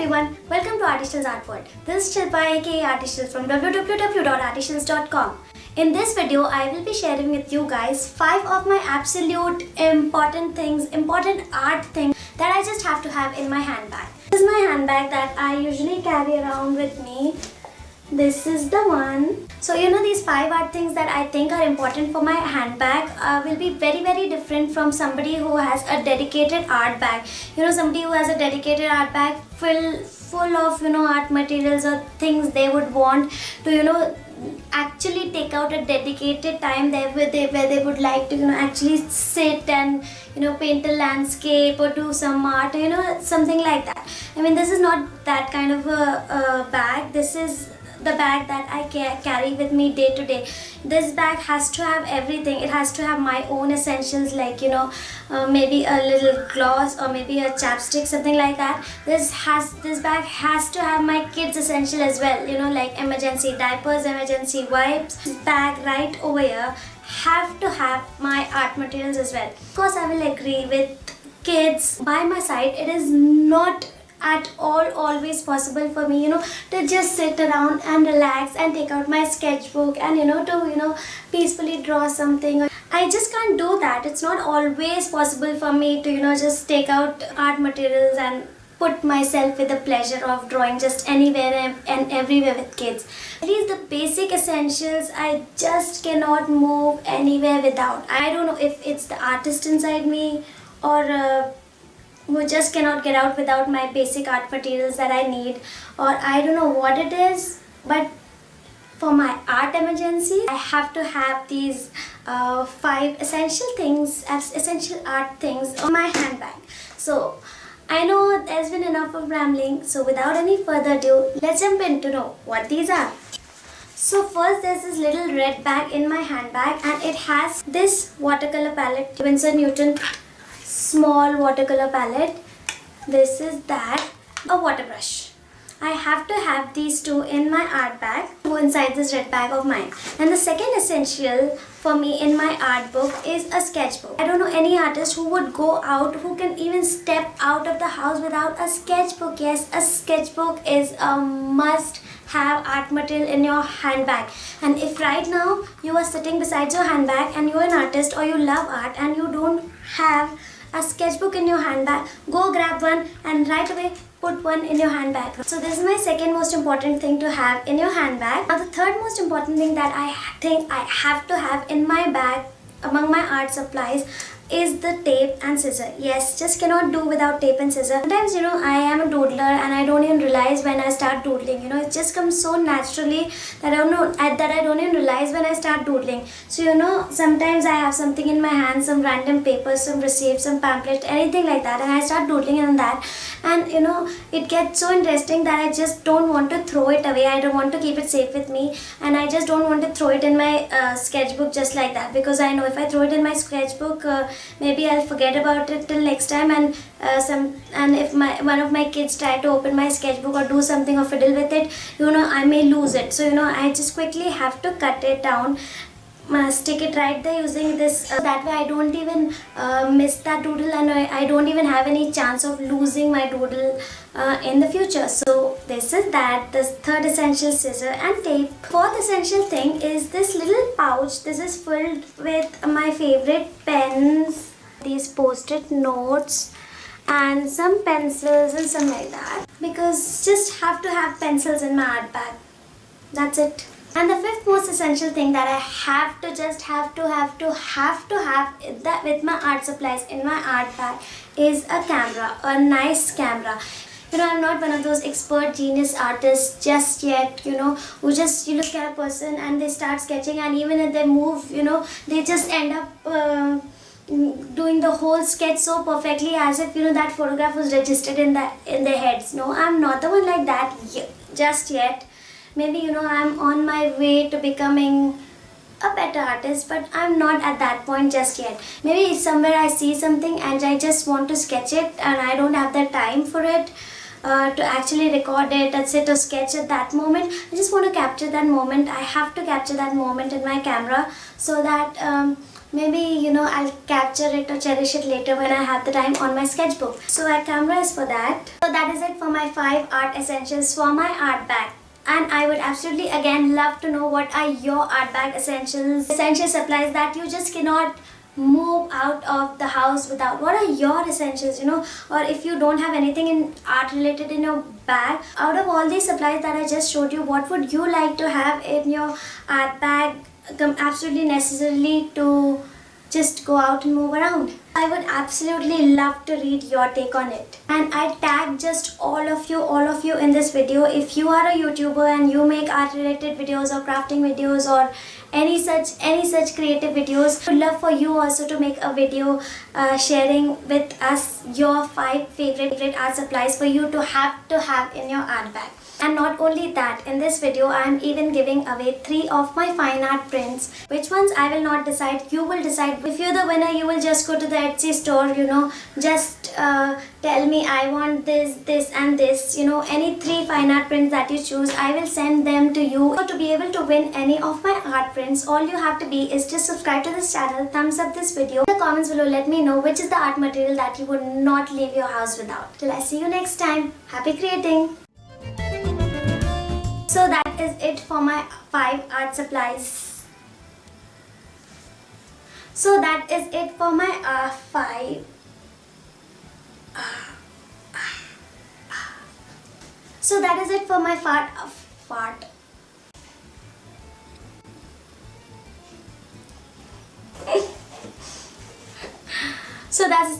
everyone, welcome to ARTYSHILS Art World. This is Shilpa aka ARTYSHILS from www.artyshils.com. In this video, I will be sharing with you guys 5 of my absolute important art things that I just have to have in my handbag. This is my handbag that I usually carry around with me. This is the one. So these 5 art things that I think are important for my handbag will be very different from somebody who has a dedicated art bag. Somebody who has a dedicated art bag full of art materials or things they would want to actually take out a dedicated time there where they would like to actually sit and paint a landscape or do some art, something like that. I mean, this is not that kind of a bag. This is the bag that I carry with me day to day. This bag has to have everything. It has to have my own essentials like maybe a little gloss or maybe a chapstick, something like that. This bag has to have my kids essential as well, like emergency diapers, emergency wipes. This bag right over here have to have my art materials as well. Of course, I will agree with kids by my side. It is not at all always possible for me to just sit around and relax and take out my sketchbook and to peacefully draw something. I just can't do that. It's not always possible for me to just take out art materials and put myself with the pleasure of drawing just anywhere and everywhere with kids. At least the basic essentials I just cannot move anywhere without. I don't know if it's the artist inside me or who just cannot get out without my basic art materials that I need, or I don't know what it is, but for my art emergency I have to have these 5 essential art things on my handbag. So I know there's been enough of rambling, so without any further ado, let's jump in to know what these are. So first, there's this little red bag in my handbag and it has this watercolor palette, Winsor Newton small watercolor palette. This is that, a water brush. I have to have these 2 in my art bag, go inside this red bag of mine. And the second essential for me in my art book is a sketchbook. I don't know any artist who would go out, who can even step out of the house without a sketchbook. Yes, a sketchbook is a must have art material in your handbag. And if right now you are sitting beside your handbag and you're an artist or you love art and you don't have a sketchbook in your handbag, go grab one and right away put one in your handbag. So this is my second most important thing to have in your handbag. Now the third most important thing that I think I have to have in my bag among my art supplies is the tape and scissor. Yes, just cannot do without tape and scissor. Sometimes I am a doodler and I don't even realize when I start doodling. It just comes so naturally that I don't even realize when I start doodling. So sometimes I have something in my hand, some random papers, some receipts, some pamphlet, anything like that, and I start doodling on that, and it gets so interesting that I just don't want to throw it away. I don't want to keep it safe with me, and I just don't want to throw it in my sketchbook just like that, because I know if I throw it in my sketchbook, maybe I'll forget about it till next time, and if one of my kids try to open my sketchbook or do something or fiddle with it, I may lose it. So I just quickly have to cut it down, stick it right there using this. That way I don't even miss that doodle, and I don't even have any chance of losing my doodle in the future. So this is that. The third essential, scissor and tape. Fourth essential thing is this little pouch. This is filled with my favorite pens, these post-it notes and some pencils and some like that, because just have to have pencils in my art bag. That's it. And the fifth most essential thing that I have to have that with my art supplies in my art bag is a camera, a nice camera. I'm not one of those expert genius artists just yet, who just, you look at a person and they start sketching, and even if they move, they just end up doing the whole sketch so perfectly as if, that photograph was registered in their heads. No, I'm not the one like that just yet. Maybe, I'm on my way to becoming a better artist, but I'm not at that point just yet. Maybe somewhere I see something and I just want to sketch it and I don't have the time for it to actually record it and sit or sketch at that moment. I just want to capture that moment. I have to capture that moment in my camera so that maybe I'll capture it or cherish it later when I have the time on my sketchbook. So my camera is for that. So that is it for my 5 art essentials for my art bag. And I would absolutely again love to know what are your art bag essentials, essential supplies that you just cannot move out of the house without. What are your essentials, or if you don't have anything in art related in your bag, out of all these supplies that I just showed you, what would you like to have in your art bag absolutely necessarily to just go out and move around? I would absolutely love to read your take on it. And I tag just all of you in this video. If you are a YouTuber and you make art related videos or crafting videos or any such creative videos, I would love for you also to make a video sharing with us your 5 favorite art supplies for you to have in your art bag. And not only that, in this video I am even giving away 3 of my fine art prints. Which ones I will not decide, you will decide. If you're the winner, you will just go to the Etsy store, just tell me I want this and this, any 3 fine art prints that you choose, I will send them to you. So to be able to win any of my art prints, all you have to be is just subscribe to this channel, thumbs up this video. In the comments below, let me know which is the art material that you would not leave your house without. Till I see you next time, happy creating! So that is it for my 5 art supplies. So that is it for my 5. So that is it for my fart. So that's